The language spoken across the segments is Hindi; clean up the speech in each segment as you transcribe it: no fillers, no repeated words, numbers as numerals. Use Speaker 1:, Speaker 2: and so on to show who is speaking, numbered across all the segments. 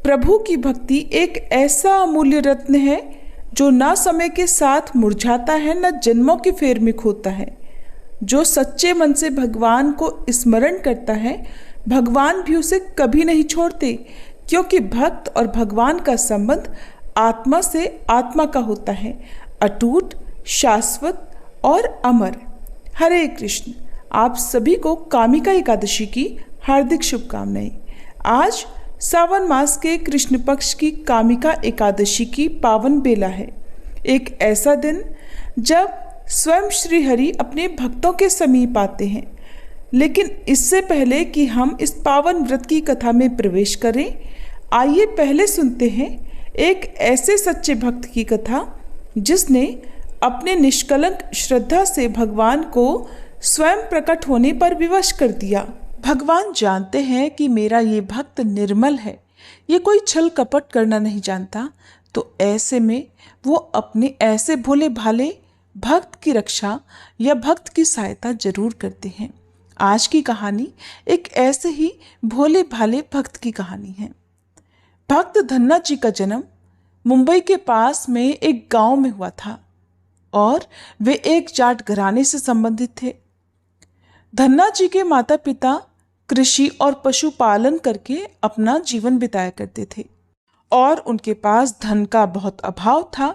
Speaker 1: प्रभु की भक्ति एक ऐसा अमूल्य रत्न है जो ना समय के साथ मुरझाता है, न जन्मों के फेर में खोता है। जो सच्चे मन से भगवान को स्मरण करता है, भगवान भी उसे कभी नहीं छोड़ते, क्योंकि भक्त और भगवान का संबंध आत्मा से आत्मा का होता है, अटूट, शाश्वत और अमर। हरे कृष्ण। आप सभी को कामिका एकादशी की हार्दिक शुभकामनाएं। आज सावन मास के कृष्ण पक्ष की कामिका एकादशी की पावन बेला है। एक ऐसा दिन जब स्वयं श्री हरि अपने भक्तों के समीप आते हैं। लेकिन इससे पहले कि हम इस पावन व्रत की कथा में प्रवेश करें, आइए पहले सुनते हैं एक ऐसे सच्चे भक्त की कथा जिसने अपने निष्कलंक श्रद्धा से भगवान को स्वयं प्रकट होने पर विवश कर दिया। भगवान जानते हैं कि मेरा ये भक्त निर्मल है, ये कोई छल कपट करना नहीं जानता, तो ऐसे में वो अपने ऐसे भोले भाले भक्त की रक्षा या भक्त की सहायता जरूर करते हैं। आज की कहानी एक ऐसे ही भोले भाले भक्त की कहानी है। भक्त धन्ना जी का जन्म मुंबई के पास में एक गांव में हुआ था और वे एक जाट घराने से संबंधित थे। धन्ना जी के माता पिता कृषि और पशुपालन करके अपना जीवन बिताया करते थे और उनके पास धन का बहुत अभाव था।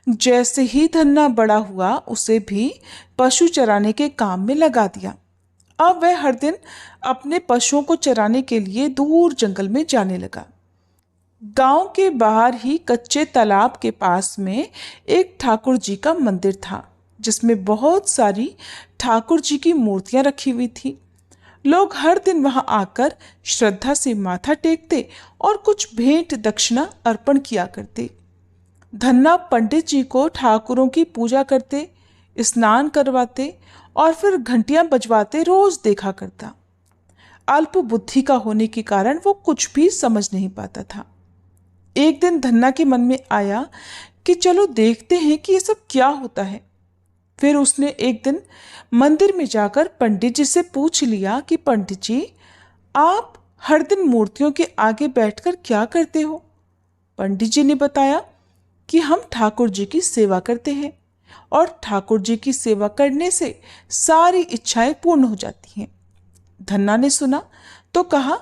Speaker 1: जैसे ही धन्ना बड़ा हुआ, उसे भी पशु चराने के काम में लगा दिया। अब वह हर दिन अपने पशुओं को चराने के लिए दूर जंगल में जाने लगा। गांव के बाहर ही कच्चे तालाब के पास में एक ठाकुर जी का मंदिर था, जिसमें बहुत सारी ठाकुर जी की मूर्तियां रखी हुई थी। लोग हर दिन वहां आकर श्रद्धा से माथा टेकते और कुछ भेंट दक्षिणा अर्पण किया करते। धन्ना पंडित जी को ठाकुरों की पूजा करते, स्नान करवाते और फिर घंटियां बजवाते रोज देखा करता। अल्प बुद्धि का होने के कारण वो कुछ भी समझ नहीं पाता था। एक दिन धन्ना के मन में आया कि चलो देखते हैं कि ये सब क्या होता है। फिर उसने एक दिन मंदिर में जाकर पंडित जी से पूछ लिया कि पंडित जी, आप हर दिन मूर्तियों के आगे बैठकर क्या करते हो? पंडित जी ने बताया कि हम ठाकुर जी की सेवा करते हैं और ठाकुर जी की सेवा करने से सारी इच्छाएं पूर्ण हो जाती हैं। धन्ना ने सुना तो कहा,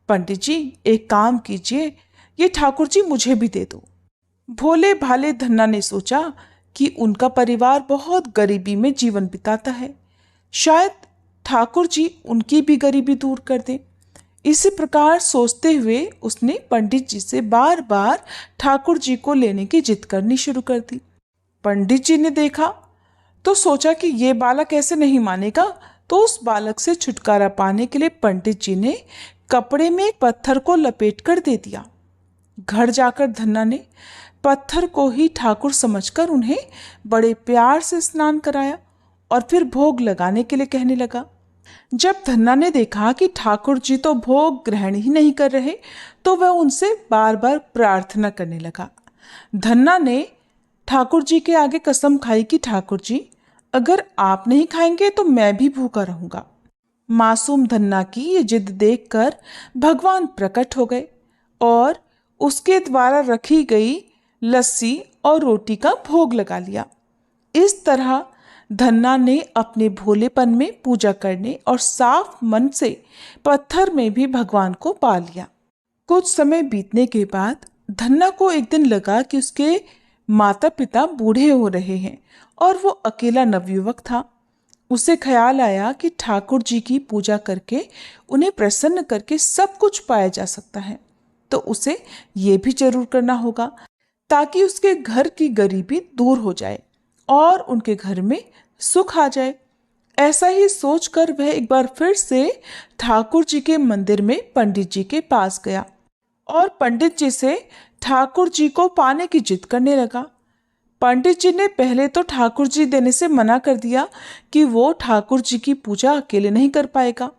Speaker 1: पंडित जी एक काम कीजिए, ये ठाकुर जी मुझे भी दे दो। भोले भाले धन्ना ने सोचा कि उनका परिवार बहुत गरीबी में जीवन बिताता है, शायद ठाकुर जी उनकी भी गरीबी दूर कर दें। इसी प्रकार सोचते हुए उसने पंडित जी से बार बार ठाकुर जी को लेने की जिद करनी शुरू कर दी। पंडित जी ने देखा तो सोचा कि ये बालक ऐसे नहीं मानेगा, तो उस बालक से छुटकारा पाने के लिए पंडित जी ने कपड़े में एक पत्थर को लपेट कर दे दिया। घर जाकर धन्ना ने पत्थर को ही ठाकुर समझकर उन्हें बड़े प्यार से स्नान कराया और फिर भोग लगाने के लिए कहने लगा। जब धन्ना ने देखा कि ठाकुर जी तो भोग ग्रहण ही नहीं कर रहे, तो वह उनसे बार बार प्रार्थना करने लगा। धन्ना ने ठाकुर जी के आगे कसम खाई कि ठाकुर जी, अगर आप नहीं खाएंगे तो मैं भी भूखा रहूंगा। मासूम धन्ना की ये जिद देखकर भगवान प्रकट हो गए और उसके द्वारा रखी गई लस्सी और रोटी का भोग लगा लिया। इस तरह धन्ना ने अपने भोलेपन में पूजा करने और साफ मन से पत्थर में भी भगवान को पा लिया। कुछ समय बीतने के बाद धन्ना को एक दिन लगा कि उसके माता पिता बूढ़े हो रहे हैं और वो अकेला नवयुवक था। उसे ख्याल आया कि ठाकुर जी की पूजा करके उन्हें प्रसन्न करके सब कुछ पाया जा सकता है, तो उसे ये भी जरूर करना होगा ताकि उसके घर की गरीबी दूर हो जाए और उनके घर में सुख आ जाए। ऐसा ही सोचकर वह एक बार फिर से ठाकुर जी के मंदिर में पंडित जी के पास गया और पंडित जी से ठाकुर जी को पाने की जिद करने लगा। पंडित जी ने पहले तो ठाकुर जी देने से मना कर दिया कि वो ठाकुर जी की पूजा अकेले नहीं कर पाएगा,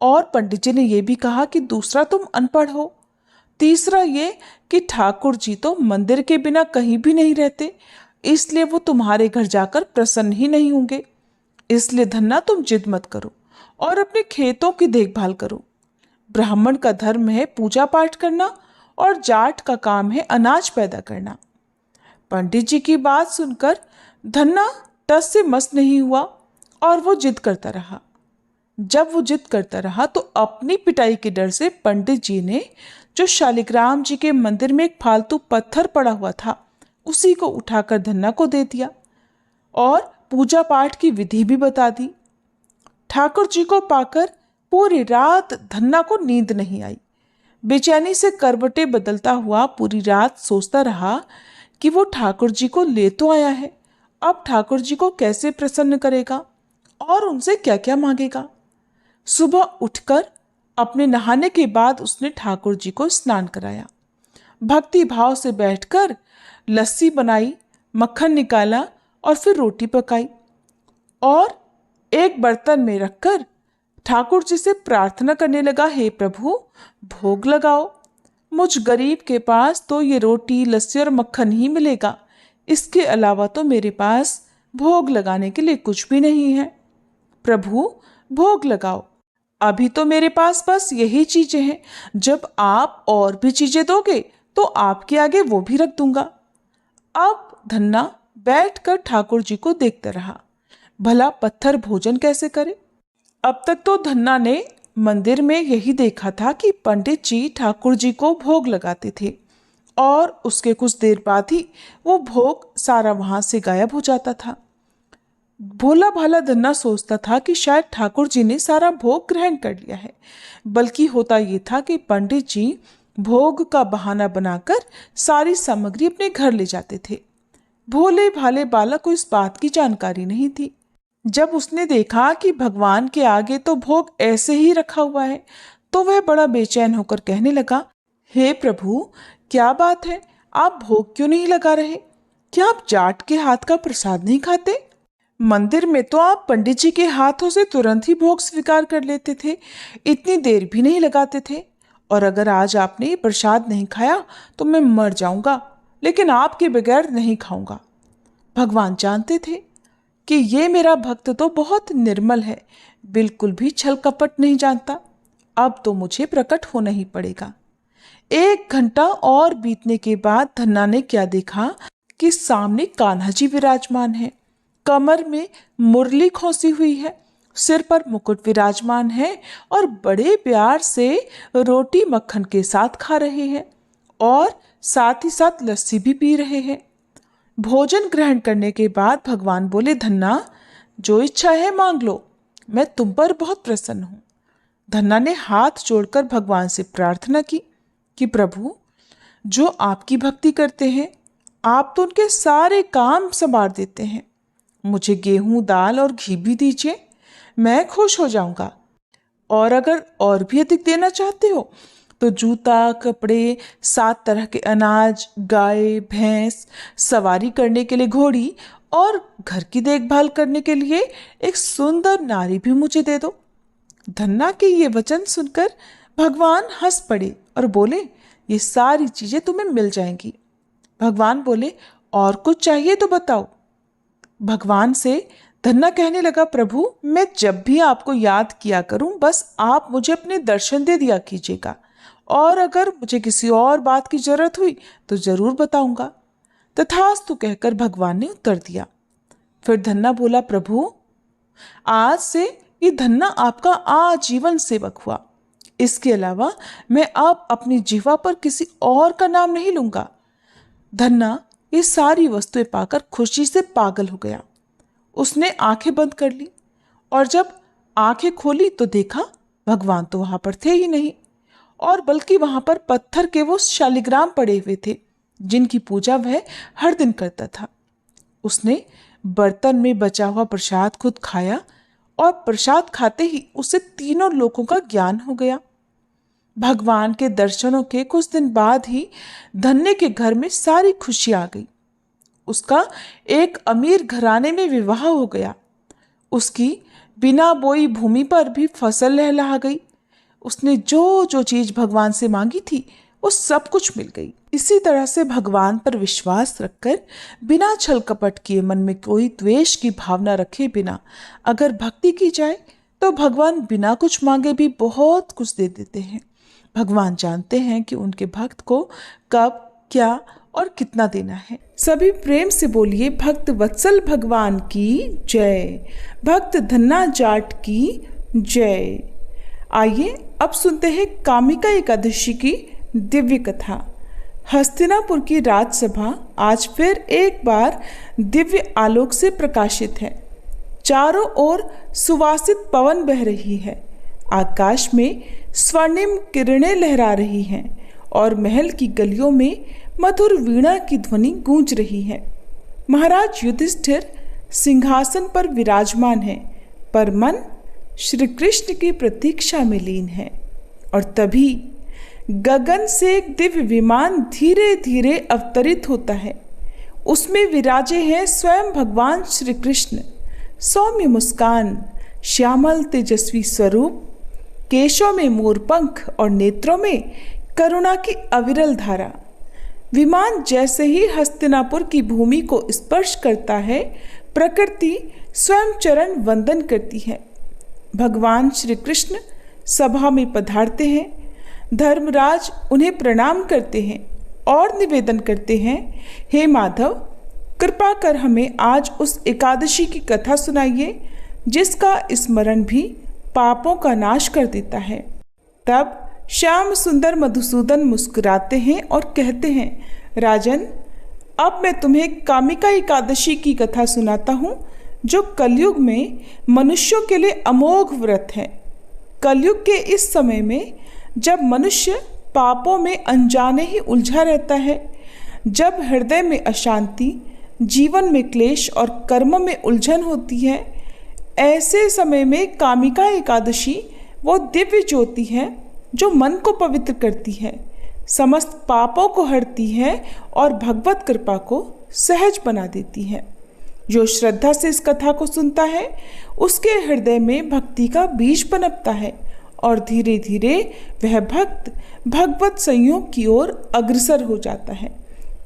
Speaker 1: और पंडित जी ने यह भी कहा कि दूसरा तुम अनपढ़ हो, तीसरा ये कि ठाकुर जी तो मंदिर के बिना कहीं भी नहीं रहते, इसलिए वो तुम्हारे घर जाकर प्रसन्न ही नहीं होंगे। इसलिए धन्ना तुम जिद मत करो और अपने खेतों की देखभाल करो। ब्राह्मण का धर्म है पूजा पाठ करना और जाट का काम है अनाज पैदा करना। पंडित जी की बात सुनकर धन्ना टस से मस नहीं हुआ और वो जिद करता रहा। जब वो जिद करता रहा तो अपनी पिटाई के डर से पंडित जी ने जो शालिग्राम जी के मंदिर में एक फालतू पत्थर पड़ा हुआ था उसी को उठाकर धन्ना को दे दिया और पूजा पाठ की विधि भी बता दी। ठाकुर जी को पाकर पूरी रात धन्ना को नींद नहीं आई। बेचैनी से करवटें बदलता हुआ पूरी रात सोचता रहा कि वो ठाकुर जी को ले तो आया है, अब ठाकुर जी को कैसे प्रसन्न करेगा और उनसे क्या क्या मांगेगा। सुबह उठकर अपने नहाने के बाद उसने ठाकुर जी को स्नान कराया, भक्ति भाव से बैठकर लस्सी बनाई, मक्खन निकाला और फिर रोटी पकाई और एक बर्तन में रखकर ठाकुर जी से प्रार्थना करने लगा, हे प्रभु भोग लगाओ, मुझ गरीब के पास तो ये रोटी लस्सी और मक्खन ही मिलेगा, इसके अलावा तो मेरे पास भोग लगाने के लिए कुछ भी नहीं है। प्रभु भोग लगाओ, अभी तो मेरे पास बस यही चीजें हैं, जब आप और भी चीजें दोगे तो आपके आगे वो भी रख दूंगा। अब धन्ना बैठकर ठाकुर जी को देखता रहा, भला पत्थर भोजन कैसे करे। अब तक तो धन्ना ने मंदिर में यही देखा था कि पंडित जी ठाकुर जी को भोग लगाते थे और उसके कुछ देर बाद ही वो भोग सारा वहां से गायब हो जाता था। भोला भाला धन्ना सोचता था कि शायद ठाकुर जी ने सारा भोग ग्रहण कर लिया है, बल्कि होता ये था कि पंडित जी भोग का बहाना बनाकर सारी सामग्री अपने घर ले जाते थे। भोले भाले बालक को इस बात की जानकारी नहीं थी। जब उसने देखा कि भगवान के आगे तो भोग ऐसे ही रखा हुआ है तो वह बड़ा बेचैन होकर कहने लगा, हे प्रभु क्या बात है, आप भोग क्यों नहीं लगा रहे? क्या आप जाट के हाथ का प्रसाद नहीं खाते? मंदिर में तो आप पंडित जी के हाथों से तुरंत ही भोग स्वीकार कर लेते थे, इतनी देर भी नहीं लगाते थे। और अगर आज आपने ये प्रसाद नहीं खाया तो मैं मर जाऊंगा, लेकिन आपके बगैर नहीं खाऊंगा। भगवान जानते थे कि ये मेरा भक्त तो बहुत निर्मल है, बिल्कुल भी छल कपट नहीं जानता, अब तो मुझे प्रकट होना ही पड़ेगा। 1 घंटा और बीतने के बाद धन्ना ने क्या देखा कि सामने कान्हा जी विराजमान है, कमर में मुरली खोसी हुई है, सिर पर मुकुट विराजमान है और बड़े प्यार से रोटी मक्खन के साथ खा रहे हैं और साथ ही साथ लस्सी भी पी रहे हैं। भोजन ग्रहण करने के बाद भगवान बोले, धन्ना जो इच्छा है मांग लो, मैं तुम पर बहुत प्रसन्न हूं। धन्ना ने हाथ जोड़कर भगवान से प्रार्थना की कि प्रभु जो आपकी भक्ति करते हैं आप तो उनके सारे काम संवार देते हैं, मुझे गेहूं दाल और घी भी दीजिए, मैं खुश हो जाऊंगा। और अगर और भी अधिक देना चाहते हो तो जूता कपड़े 7 तरह के अनाज, गाय भैंस, सवारी करने के लिए घोड़ी और घर की देखभाल करने के लिए एक सुंदर नारी भी मुझे दे दो। धन्ना के ये वचन सुनकर भगवान हंस पड़े और बोले, ये सारी चीजें तुम्हें मिल जाएंगी। भगवान बोले, और कुछ चाहिए तो बताओ। भगवान से धन्ना कहने लगा, प्रभु मैं जब भी आपको याद किया करूं बस आप मुझे अपने दर्शन दे दिया कीजिएगा, और अगर मुझे किसी और बात की जरूरत हुई तो जरूर बताऊंगा। तथास्तु कहकर भगवान ने उत्तर दिया। फिर धन्ना बोला, प्रभु आज से ये धन्ना आपका आजीवन सेवक हुआ, इसके अलावा मैं अब अपनी जीवा पर किसी और का नाम नहीं लूंगा। धन्ना ये सारी वस्तुएं पाकर खुशी से पागल हो गया। उसने आंखें बंद कर ली और जब आंखें खोली तो देखा भगवान तो वहां पर थे ही नहीं, और बल्कि वहां पर पत्थर के वो शालिग्राम पड़े हुए थे जिनकी पूजा वह हर दिन करता था। उसने बर्तन में बचा हुआ प्रसाद खुद खाया और प्रसाद खाते ही उसे तीनों लोकों का ज्ञान हो गया। भगवान के दर्शनों के कुछ दिन बाद ही धन्ने के घर में सारी खुशी आ गई। उसका एक अमीर घराने में विवाह हो गया। उसकी बिना बोई भूमि पर भी फसल लहलहा गई। उसने जो जो चीज भगवान से मांगी थी वो सब कुछ मिल गई। इसी तरह से भगवान पर विश्वास रखकर बिना छल कपट किए, मन में कोई द्वेष की भावना रखे बिना अगर भक्ति की जाए तो भगवान बिना कुछ मांगे भी बहुत कुछ दे देते हैं। भगवान जानते हैं कि उनके भक्त को कब, क्या और कितना देना है। सभी प्रेम से बोलिए भक्त वत्सल भगवान की जय, भक्त धन्ना जाट की जय। आइए अब सुनते हैं कामिका एकादशी की दिव्य कथा। हस्तिनापुर की राजसभा आज फिर एक बार दिव्य आलोक से प्रकाशित है। चारों ओर सुवासित पवन बह रही है, आकाश में स्वर्णिम किरणें लहरा रही हैं और महल की गलियों में मधुर वीणा की ध्वनि गूंज रही है। महाराज युधिष्ठिर सिंहासन पर विराजमान है, पर मन श्री कृष्ण की प्रतीक्षा में लीन है। और तभी गगन से एक दिव्य विमान धीरे धीरे अवतरित होता है। उसमें विराजे हैं स्वयं भगवान श्री कृष्ण। सौम्य मुस्कान, श्यामल तेजस्वी स्वरूप, केशों में मोरपंख और नेत्रों में करुणा की अविरल धारा। विमान जैसे ही हस्तिनापुर की भूमि को स्पर्श करता है, प्रकृति स्वयं चरण वंदन करती है। भगवान श्री कृष्ण सभा में पधारते हैं। धर्मराज उन्हें प्रणाम करते हैं और निवेदन करते हैं, हे माधव, कृपा कर हमें आज उस एकादशी की कथा सुनाइए जिसका स्मरण भी पापों का नाश कर देता है। तब श्याम सुंदर मधुसूदन मुस्कुराते हैं और कहते हैं, राजन, अब मैं तुम्हें कामिका एकादशी की कथा सुनाता हूँ जो कलयुग में मनुष्यों के लिए अमोघ व्रत है। कलयुग के इस समय में जब मनुष्य पापों में अनजाने ही उलझा रहता है, जब हृदय में अशांति, जीवन में क्लेश और कर्म में उलझन होती है, ऐसे समय में कामिका एकादशी वो दिव्य ज्योति है जो मन को पवित्र करती है, समस्त पापों को हरती है और भगवत कृपा को सहज बना देती है। जो श्रद्धा से इस कथा को सुनता है उसके हृदय में भक्ति का बीज पनपता है और धीरे धीरे वह भक्त भगवत संयोग की ओर अग्रसर हो जाता है।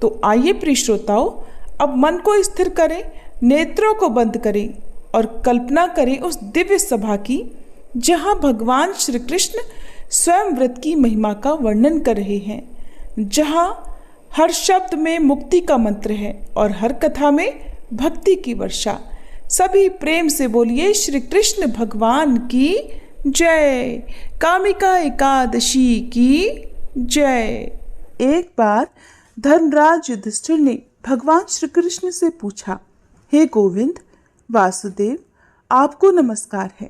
Speaker 1: तो आइए प्रिय श्रोताओं, अब मन को स्थिर करें, नेत्रों को बंद करें और कल्पना करें उस दिव्य सभा की जहाँ भगवान श्री कृष्ण स्वयं व्रत की महिमा का वर्णन कर रहे हैं, जहाँ हर शब्द में मुक्ति का मंत्र है और हर कथा में भक्ति की वर्षा। सभी प्रेम से बोलिए श्री कृष्ण भगवान की जय, कामिका एकादशी की जय। एक बार धर्मराज युधिष्ठिर ने भगवान श्री कृष्ण से पूछा, हे गोविंद वासुदेव, आपको नमस्कार है।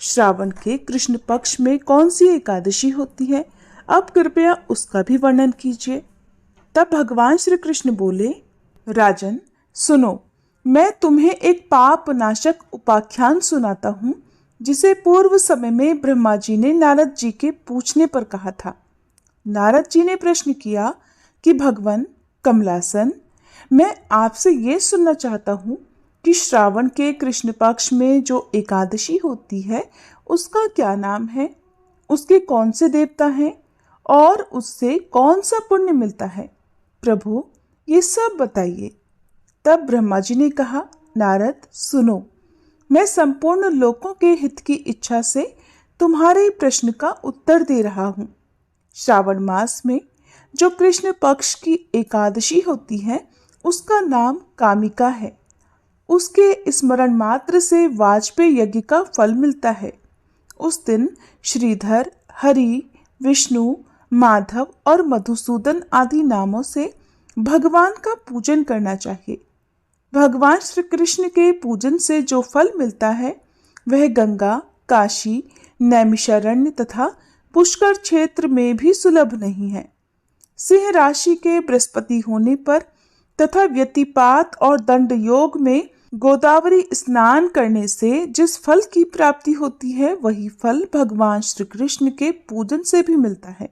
Speaker 1: श्रावण के कृष्ण पक्ष में कौन सी एकादशी होती है? अब कृपया उसका भी वर्णन कीजिए। तब भगवान श्री कृष्ण बोले, राजन सुनो, मैं तुम्हें एक पाप नाशक उपाख्यान सुनाता हूँ जिसे पूर्व समय में ब्रह्मा जी ने नारद जी के पूछने पर कहा था। नारद जी ने प्रश्न किया कि भगवान कमलासन, मैं आपसे ये सुनना चाहता हूँ कि श्रावण के कृष्ण पक्ष में जो एकादशी होती है उसका क्या नाम है, उसके कौन से देवता हैं और उससे कौन सा पुण्य मिलता है? प्रभु ये सब बताइए। तब ब्रह्मा जी ने कहा, नारद सुनो, मैं संपूर्ण लोकों के हित की इच्छा से तुम्हारे प्रश्न का उत्तर दे रहा हूँ। श्रावण मास में जो कृष्ण पक्ष की एकादशी होती है उसका नाम कामिका है। उसके स्मरण मात्र से वाजपेय यज्ञ का फल मिलता है। उस दिन श्रीधर, हरि, विष्णु, माधव और मधुसूदन आदि नामों से भगवान का पूजन करना चाहिए। भगवान श्री कृष्ण के पूजन से जो फल मिलता है वह गंगा, काशी, नैमिषारण्य तथा पुष्कर क्षेत्र में भी सुलभ नहीं है। सिंह राशि के बृहस्पति होने पर तथा व्यतिपात और दंड योग में गोदावरी स्नान करने से जिस फल की प्राप्ति होती है वही फल भगवान श्री कृष्ण के पूजन से भी मिलता है।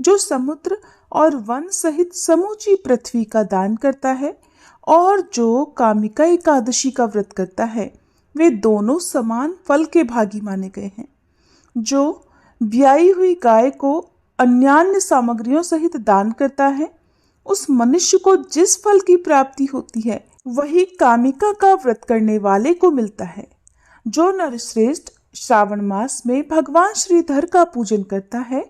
Speaker 1: जो समुद्र और वन सहित समूची पृथ्वी का दान करता है और जो कामिका एकादशी का व्रत करता है वे दोनों समान फल के भागी माने गए हैं। जो ब्याई हुई गाय को अन्यान्य सामग्रियों सहित दान करता है उस मनुष्य को जिस फल की प्राप्ति होती है वही कामिका का व्रत करने वाले को मिलता है। जो नरश्रेष्ठ श्रावण मास में भगवान श्रीधर का पूजन करता है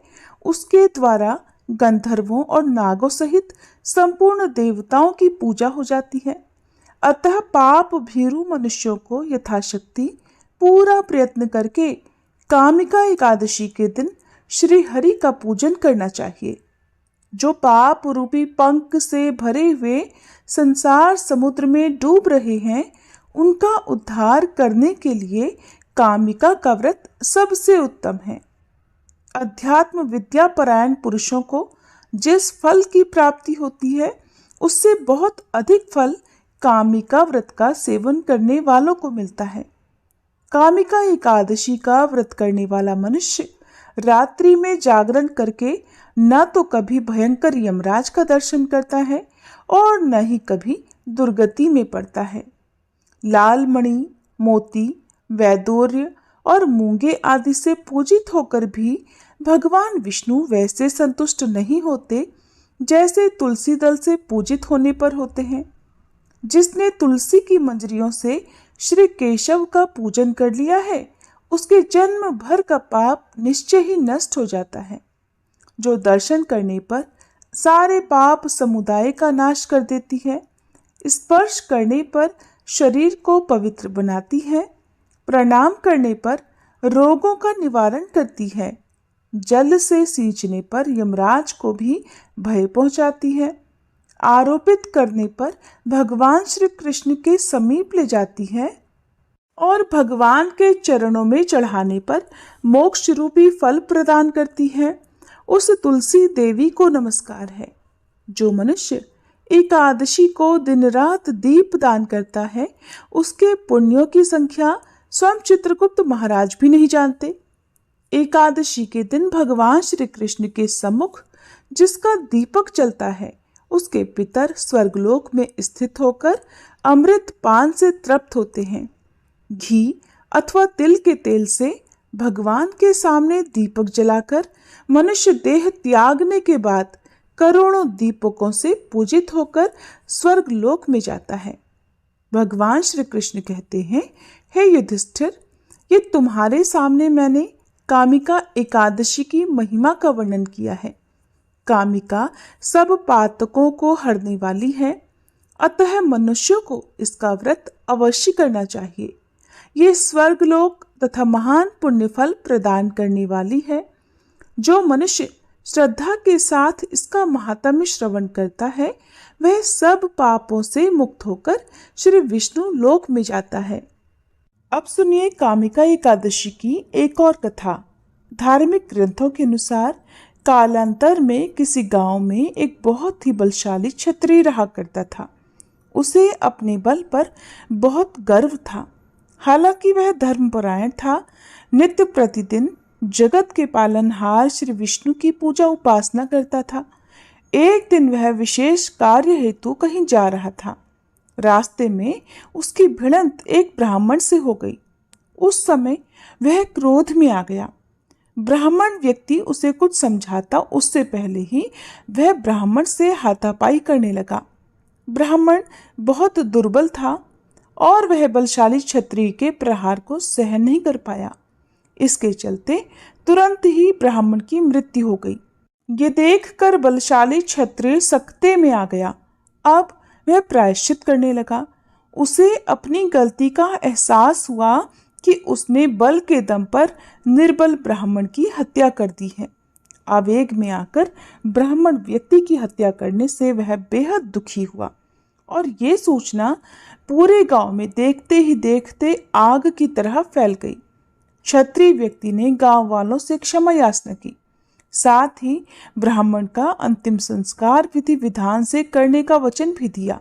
Speaker 1: उसके द्वारा गंधर्वों और नागों सहित संपूर्ण देवताओं की पूजा हो जाती है। अतः पाप भीरु मनुष्यों को यथाशक्ति पूरा प्रयत्न करके कामिका एकादशी के दिन श्री हरि का पूजन करना चाहिए। जो पाप रूपी पंख से भरे हुए संसार समुद्र में डूब रहे हैं, उनका उद्धार करने के लिए कामिका का व्रत सबसे उत्तम है। अध्यात्म विद्या परायण पुरुषों को जिस फल की प्राप्ति होती है, उससे बहुत अधिक फल कामिका व्रत का सेवन करने वालों को मिलता है। कामिका एकादशी का व्रत करने वाला मनुष्य रात्रि में जागरण करके न तो कभी भयंकर यमराज का दर्शन करता है और न ही कभी दुर्गति में पड़ता है। लाल मणि, मोती, वैदूर्य और मूंगे आदि से पूजित होकर भी भगवान विष्णु वैसे संतुष्ट नहीं होते जैसे तुलसी दल से पूजित होने पर होते हैं। जिसने तुलसी की मंजरियों से श्री केशव का पूजन कर लिया है, उसके जन्म भर का पाप निश्चय ही नष्ट हो जाता है। जो दर्शन करने पर सारे पाप समुदाय का नाश कर देती है, स्पर्श करने पर शरीर को पवित्र बनाती है, प्रणाम करने पर रोगों का निवारण करती है, जल से सींचने पर यमराज को भी भय पहुंचाती है, आरोपित करने पर भगवान श्री कृष्ण के समीप ले जाती है और भगवान के चरणों में चढ़ाने पर मोक्ष रूपी फल प्रदान करती है, उस तुलसी देवी को नमस्कार है। जो मनुष्य एकादशी को दिन रात दीप दान करता है, उसके पुण्यों की संख्या स्वयं चित्रगुप्त महाराज भी नहीं जानते। एकादशी के दिन भगवान श्री कृष्ण के सम्मुख जिसका दीपक चलता है, उसके पितर स्वर्गलोक में स्थित होकर अमृत पान से तृप्त होते हैं। घी अथवा तिल के तेल से भगवान के सामने दीपक जलाकर मनुष्य देह त्यागने के बाद करोड़ों दीपकों से पूजित होकर स्वर्गलोक में जाता है। भगवान श्री कृष्ण कहते हैं, हे युधिष्ठिर, ये तुम्हारे सामने मैंने कामिका एकादशी की महिमा का वर्णन किया है। कामिका सब पातकों को हरने वाली है, अतः मनुष्यों को इसका व्रत अवश्य करना चाहिए। ये स्वर्गलोक तथा महान पुण्य फल प्रदान करने वाली है। जो मनुष्य श्रद्धा के साथ इसका महात्म्य श्रवण करता है, वह सब पापों से मुक्त होकर श्री विष्णु लोक में जाता है। अब सुनिए कामिका एकादशी की एक और कथा। धार्मिक ग्रंथों के अनुसार कालांतर में किसी गांव में एक बहुत ही बलशाली क्षत्रिय रहा करता था। उसे अपने बल पर बहुत गर्व था। हालांकि वह धर्मपरायण था, नित्य प्रतिदिन जगत के पालनहार श्री विष्णु की पूजा उपासना करता था। एक दिन वह विशेष कार्य हेतु कहीं जा रहा था। रास्ते में उसकी भिड़ंत एक ब्राह्मण से हो गई। उस समय वह क्रोध में आ गया। ब्राह्मण व्यक्ति उसे कुछ समझाता उससे पहले ही वह ब्राह्मण से हाथापाई करने लगा। ब्राह्मण बहुत दुर्बल था और वह बलशाली क्षत्रिय के प्रहार को सहन नहीं कर पाया। इसके चलते तुरंत ही ब्राह्मण की मृत्यु हो गई। ये देखकर बलशाली क्षत्रिय सकते में आ गया। अब वह प्रायश्चित करने लगा। उसे अपनी गलती का एहसास हुआ कि उसने बल के दम पर निर्बल ब्राह्मण की हत्या कर दी है। आवेग में आकर ब्राह्मण व्यक्ति की हत्या करने से वह बेहद दुखी हुआ और ये सूचना पूरे गांव में देखते ही देखते आग की तरह फैल गई। क्षत्रिय व्यक्ति ने गांव वालों से क्षमा याचना की, साथ ही ब्राह्मण का अंतिम संस्कार विधि विधान से करने का वचन भी दिया।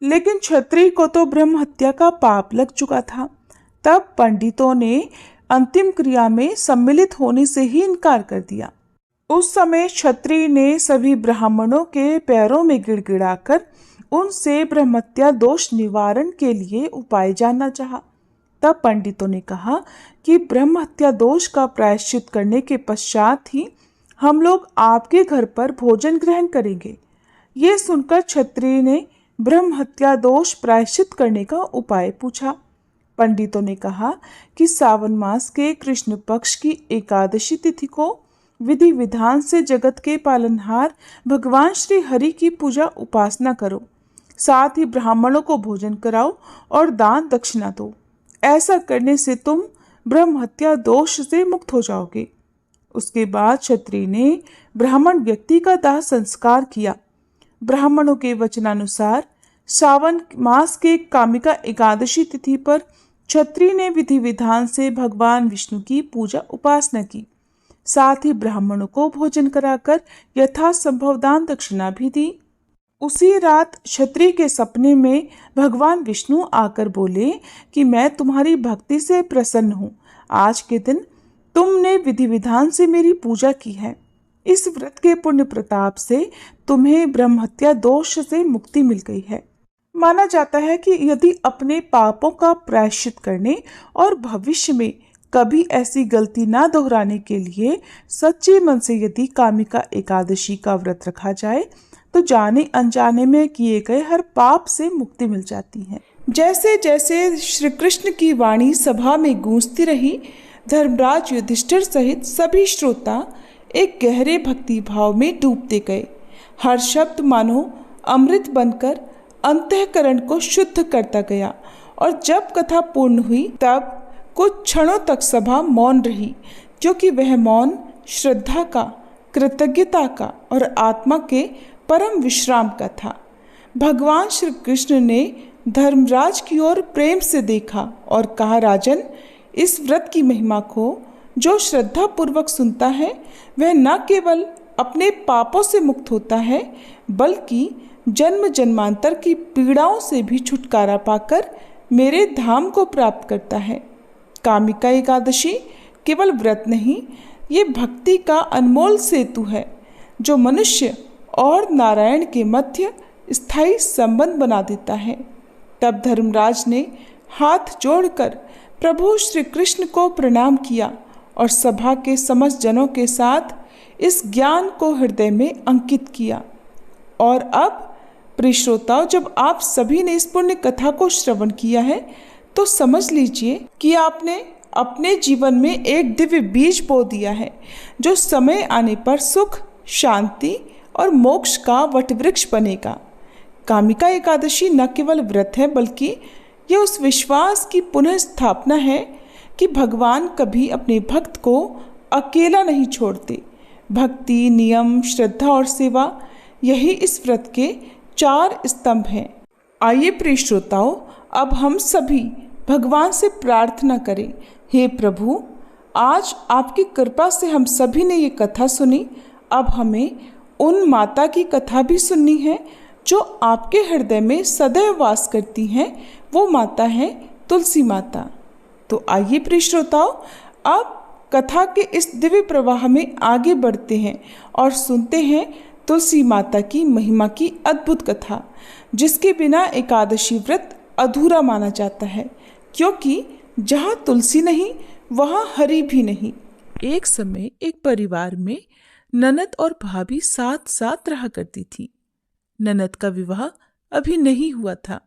Speaker 1: लेकिन क्षत्रिय को तो ब्रह्म हत्या का पाप लग चुका था। तब पंडितों ने अंतिम क्रिया में सम्मिलित होने से ही इनकार कर दिया। उस समय क्षत्रिय ने सभी ब्राह्मणों के पैरों में गिड़गिड़ाकर उनसे ब्रह्महत्या दोष निवारण के लिए उपाय जानना चाहा। तब पंडितों ने कहा कि ब्रह्महत्या दोष का प्रायश्चित करने के पश्चात ही हम लोग आपके घर पर भोजन ग्रहण करेंगे। ये सुनकर क्षत्रिय ने ब्रह्महत्या दोष प्रायश्चित करने का उपाय पूछा। पंडितों ने कहा कि सावन मास के कृष्ण पक्ष की एकादशी तिथि को विधि विधान से जगत के पालनहार भगवान श्री हरि की पूजा उपासना करो। साथ ही ब्राह्मणों को भोजन कराओ और दान दक्षिणा दो। ऐसा करने से तुम ब्रह्म हत्या दोष से मुक्त हो जाओगे। उसके बाद क्षत्रिय ने ब्राह्मण व्यक्ति का दाह संस्कार किया। ब्राह्मणों के वचनानुसार सावन मास के कामिका एकादशी तिथि पर क्षत्रिय ने विधि विधान से भगवान विष्णु की पूजा उपासना की। साथ ही ब्राह्मणों को भोजन कराकर यथासंभव दान दक्षिणा भी दी। उसी रात क्षत्रिय के सपने में भगवान विष्णु आकर बोले कि मैं तुम्हारी भक्ति से प्रसन्न हूँ। आज के दिन तुमने विधि विधान से मेरी पूजा की है। इस व्रत के पुण्य प्रताप से तुम्हें ब्रह्म हत्या दोष से मुक्ति मिल गई है। माना जाता है कि यदि अपने पापों का प्रायश्चित करने और भविष्य में कभी ऐसी गलती ना दोहराने के लिए सच्चे मन से यदि कामिका एकादशी का व्रत रखा जाए तो जाने अनजाने में किए गए हर पाप से मुक्ति मिल जाती है। जैसे जैसे श्री कृष्ण की वाणी सभा में गूंजती रही, धर्मराज युधिष्ठिर सहित सभी श्रोता एक गहरे भक्ति भाव में डूबते गए। हर शब्द मानो अमृत बनकर अंतःकरण को शुद्ध करता गया और जब कथा पूर्ण हुई तब कुछ क्षणों तक सभा मौन रही, क्योंकि वह मौन श्रद्धा का, कृतज्ञता का और आत्मा के परम विश्राम का था। भगवान श्री कृष्ण ने धर्मराज की ओर प्रेम से देखा और कहा, राजन, इस व्रत की महिमा को जो श्रद्धा पूर्वक सुनता है वह न केवल अपने पापों से मुक्त होता है बल्कि जन्म जन्मांतर की पीड़ाओं से भी छुटकारा पाकर मेरे धाम को प्राप्त करता है। कामिका एकादशी केवल व्रत नहीं, ये भक्ति का अनमोल सेतु है जो मनुष्य और नारायण के मध्य स्थायी संबंध बना देता है। तब धर्मराज ने हाथ जोड़कर प्रभु श्री कृष्ण को प्रणाम किया और सभा के समस्त जनों के साथ इस ज्ञान को हृदय में अंकित किया। और अब प्रिय श्रोताओं, जब आप सभी ने इस पुण्य कथा को श्रवण किया है तो समझ लीजिए कि आपने अपने जीवन में एक दिव्य बीज बो दिया है जो समय आने पर सुख, शांति और मोक्ष का वटवृक्ष बनेगा। कामिका एकादशी न केवल व्रत है बल्कि यह उस विश्वास की पुनः स्थापना है कि भगवान कभी अपने भक्त को अकेला नहीं छोड़ते। भक्ति, नियम, श्रद्धा और सेवा, यही इस व्रत के 4 स्तंभ हैं। आइए प्रिय श्रोताओं, अब हम सभी भगवान से प्रार्थना करें। हे प्रभु, आज आपकी कृपा से हम सभी ने ये कथा सुनी। अब हमें उन माता की कथा भी सुननी है जो आपके हृदय में सदैव वास करती हैं। वो माता है तुलसी माता। तो आइए प्रिय श्रोताओं, अब कथा के इस दिव्य प्रवाह में आगे बढ़ते हैं और सुनते हैं तुलसी माता की महिमा की अद्भुत कथा, जिसके बिना एकादशी व्रत अधूरा माना जाता है, क्योंकि जहाँ तुलसी नहीं वहाँ हरि भी नहीं। एक समय एक परिवार में ननद और भाभी साथ साथ रहा करती थी। ननद का विवाह अभी नहीं हुआ था।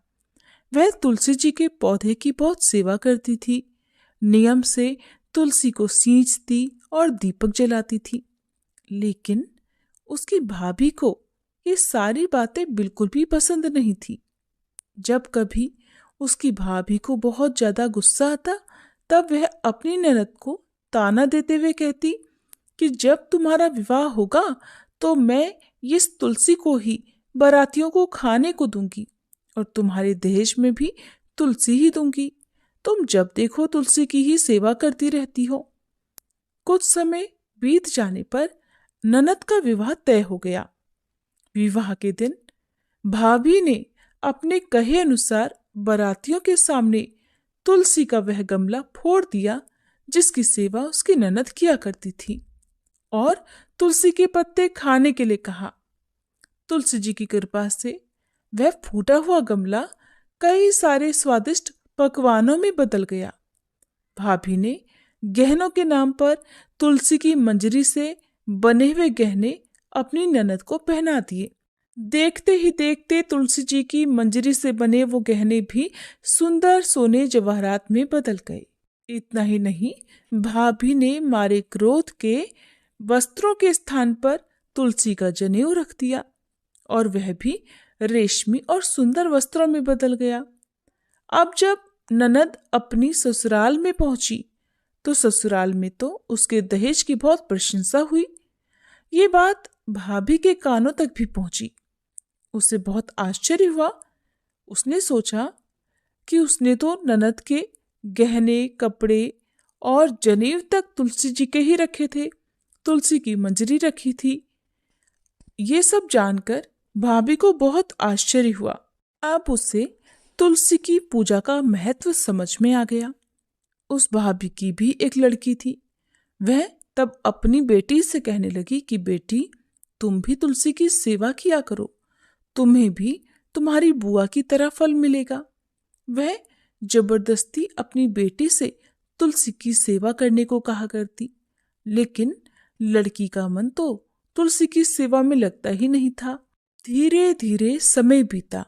Speaker 1: वह तुलसी जी के पौधे की बहुत सेवा करती थी, नियम से तुलसी को सींचती और दीपक जलाती थी। लेकिन उसकी भाभी को ये सारी बातें बिल्कुल भी पसंद नहीं थी। जब कभी उसकी भाभी को बहुत ज्यादा गुस्सा आता तब वह अपनी ननद को ताना देते हुए कहती कि जब तुम्हारा विवाह होगा तो मैं इस तुलसी को ही बारातियों को खाने को दूंगी और तुम्हारे दहेज में भी तुलसी ही दूंगी। तुम जब देखो तुलसी की ही सेवा करती रहती हो। कुछ समय बीत जाने पर ननद का विवाह तय हो गया। विवाह के दिन भाभी ने अपने कहे अनुसार बारातियों के सामने तुलसी का वह गमला फोड़ दिया जिसकी सेवा उसकी ननद किया करती थी, और तुलसी के पत्ते खाने के लिए कहा। तुलसी जी की कृपा से वह फूटा हुआ गमला कई सारे स्वादिष्ट पकवानों में बदल गया। भाभी ने गहनों के नाम पर तुलसी की मंजरी से बने हुए गहने अपनी ननद को पहना दिए। देखते ही देखते तुलसी जी की मंजरी से बने वो गहने भी सुंदर सोने जवाहरात में बदल गए। इतना ही नहीं, भाभी ने मारे क्रोध के वस्त्रों के स्थान पर तुलसी का जनेऊ रख दिया और वह भी रेशमी और सुंदर वस्त्रों में बदल गया। अब जब ननद अपनी ससुराल में पहुंची तो ससुराल में तो उसके दहेज की बहुत प्रशंसा हुई। ये बात भाभी के कानों तक भी पहुंची। उसे बहुत आश्चर्य हुआ। उसने सोचा कि उसने तो ननद के गहने, कपड़े और जनेऊ तक तुलसी जी के ही रखे थे, तुलसी की मंजरी रखी थी। ये सब जानकर भाभी को बहुत आश्चर्य हुआ। अब उसे तुलसी की पूजा का महत्व समझ में आ गया। उस भाभी की भी एक लड़की थी। वह तब अपनी बेटी से कहने लगी कि बेटी, तुम भी तुलसी की सेवा किया करो, तुम्हें भी तुम्हारी बुआ की तरह फल मिलेगा। वह जबरदस्ती अपनी बेटी से तुलसी की सेवा करने को कहा करती, लेकिन लड़की का मन तो तुलसी की सेवा में लगता ही नहीं था। धीरे धीरे समय बीता।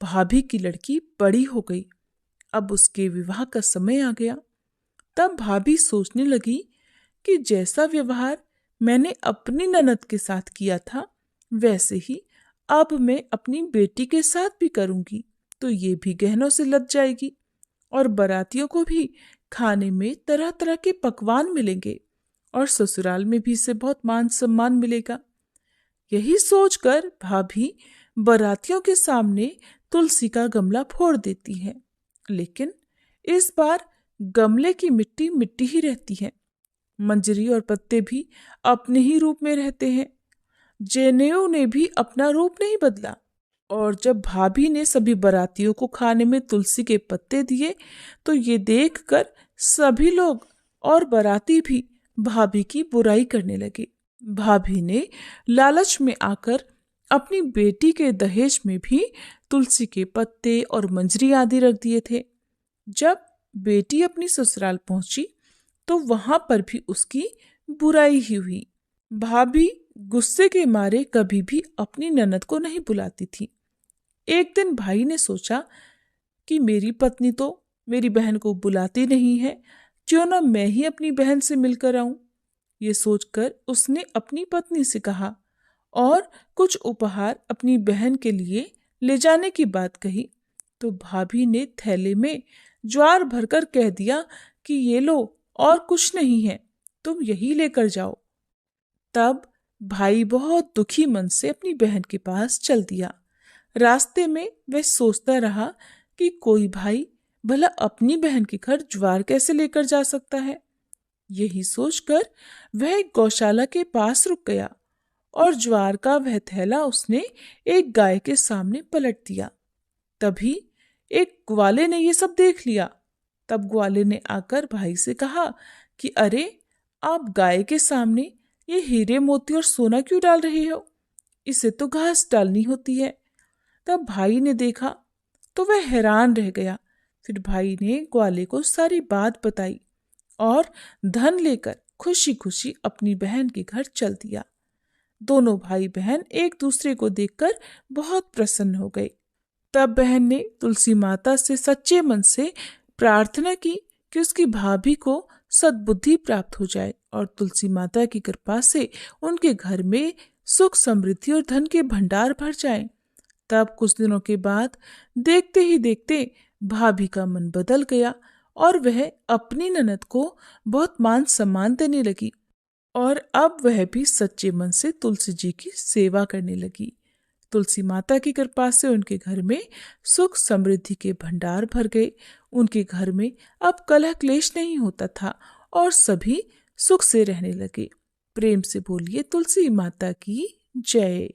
Speaker 1: भाभी की लड़की बड़ी हो गई। अब उसके विवाह का समय आ गया। तब भाभी सोचने लगी कि जैसा व्यवहार मैंने अपनी ननद के साथ किया था वैसे ही अब मैं अपनी बेटी के साथ भी करूंगी, तो ये भी गहनों से लद जाएगी और बारातियों को भी खाने में तरह तरह के पकवान मिलेंगे और ससुराल में भी इसे बहुत मान सम्मान मिलेगा। यही सोचकर भाभी बारातियों के सामने तुलसी का गमला फोड़ देती है, लेकिन इस बार गमले की मिट्टी मिट्टी ही रहती है। मंजरी और पत्ते भी अपने ही रूप में रहते हैं। जनेऊ ने भी अपना रूप नहीं बदला। और जब भाभी ने सभी बारातियों को खाने में तुलसी के पत्ते दिए तो ये देखकर सभी लोग और बाराती भी भाभी की बुराई करने लगे। भाभी ने लालच में आकर अपनी बेटी के दहेज में भी तुलसी के पत्ते और मंजरी आदि रख दिए थे। जब बेटी अपनी ससुराल पहुंची तो वहां पर भी उसकी बुराई ही हुई। भाभी गुस्से के मारे कभी भी अपनी ननद को नहीं बुलाती थी। एक दिन भाई ने सोचा कि मेरी पत्नी तो मेरी बहन को बुलाती नहीं है, क्यों ना मैं ही अपनी बहन से मिलकर आऊं। ये सोचकर उसने अपनी पत्नी से कहा और कुछ उपहार अपनी बहन के लिए ले जाने की बात कही। तो भाभी ने थैले में ज्वार भरकर कह दिया कि ये लो, और कुछ नहीं है, तुम यही लेकर जाओ। तब भाई बहुत दुखी मन से अपनी बहन के पास चल दिया। रास्ते में वह सोचता रहा कि कोई भाई भला अपनी बहन के घर ज्वार कैसे लेकर जा सकता है। यही सोचकर वह एक गौशाला के पास रुक गया और ज्वार का वह थैला उसने एक गाय के सामने पलट दिया। तभी एक ग्वाले ने ये सब देख लिया। तब ग्वाले ने आकर भाई से कहा कि अरे, आप गाय के सामने ये हीरे मोती और सोना क्यों डाल रहे हो? इसे तो घास डालनी होती है। तब भाई ने देखा तो वह हैरान रह गया। फिर भाई ने ग्वाले को सारी बात बताई और धन लेकर खुशी खुशी अपनी बहन के घर चल दिया। दोनों भाई बहन एक दूसरे को देखकर बहुत प्रसन्न हो गए। तब बहन ने तुलसी माता से सच्चे मन से प्रार्थना की कि उसकी भाभी को सद्बुद्धि प्राप्त हो जाए और तुलसी माता की कृपा से उनके घर में सुख, समृद्धि और धन के भंडार भर जाएं। तब कुछ दिनों के बाद देखते ही देखते भाभी का मन बदल गया और वह अपनी ननद को बहुत मान सम्मान देने लगी और अब वह भी सच्चे मन से तुलसी जी की सेवा करने लगी। तुलसी माता की कृपा से उनके घर में सुख, समृद्धि के भंडार भर गए। उनके घर में अब कलह क्लेश नहीं होता था और सभी सुख से रहने लगे। प्रेम से बोलिए तुलसी माता की जय।